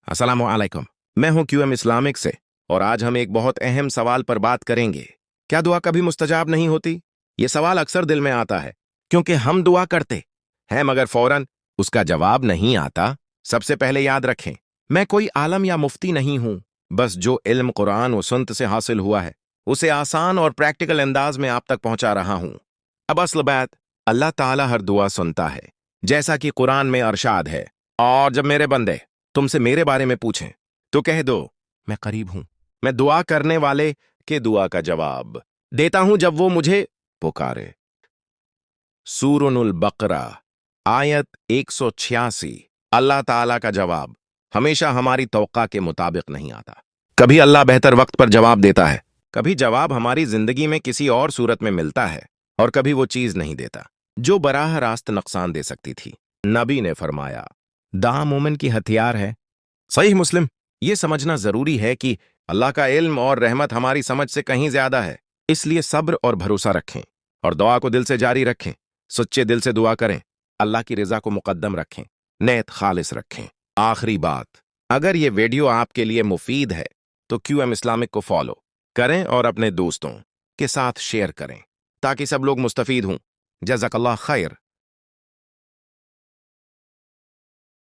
अस्सलाम वालेकुम। मैं हूं क्यूएम इस्लामिक से और आज हम एक बहुत अहम सवाल पर बात करेंगे। क्या दुआ कभी मुस्तजाब नहीं होती? ये सवाल अक्सर दिल में आता है क्योंकि हम दुआ करते हैं मगर फौरन उसका जवाब नहीं आता। सबसे पहले याद रखें, मैं कोई आलम या मुफ्ती नहीं हूं। बस जो इल्म कुरान व सुन्नत से हासिल हुआ है उसे आसान और प्रैक्टिकल अंदाज में आप तक पहुंचा रहा हूं। अब असल बात, अल्लाह ताला हर दुआ सुनता है, जैसा कि कुरान में अरशाद है। और जब मेरे बंदे तुमसे मेरे बारे में पूछें तो कह दो, मैं करीब हूं, मैं दुआ करने वाले के दुआ का जवाब देता हूं जब वो मुझे पुकारे। सूरह बकरा आयत 186। अल्लाह ताला का जवाब हमेशा हमारी तौक़ा के मुताबिक नहीं आता। कभी अल्लाह बेहतर वक्त पर जवाब देता है, कभी जवाब हमारी जिंदगी में किसी और सूरत में मिलता है, और कभी वो चीज नहीं देता जो बराह रास्त नुकसान दे सकती थी। नबी ने फरमाया, दुआ मोमिन की हथियार है। सही मुस्लिम। ये समझना जरूरी है कि अल्लाह का इल्म और रहमत हमारी समझ से कहीं ज्यादा है। इसलिए सब्र और भरोसा रखें और दुआ को दिल से जारी रखें। सच्चे दिल से दुआ करें, अल्लाह की रजा को मुकद्दम रखें, नेत खालिस रखें। आखिरी बात, अगर ये वीडियो आपके लिए मुफीद है तो क्यूएम इस्लामिक को फॉलो करें और अपने दोस्तों के साथ शेयर करें ताकि सब लोग मुस्तफीद हों। जज़ाकल्लाह खैर।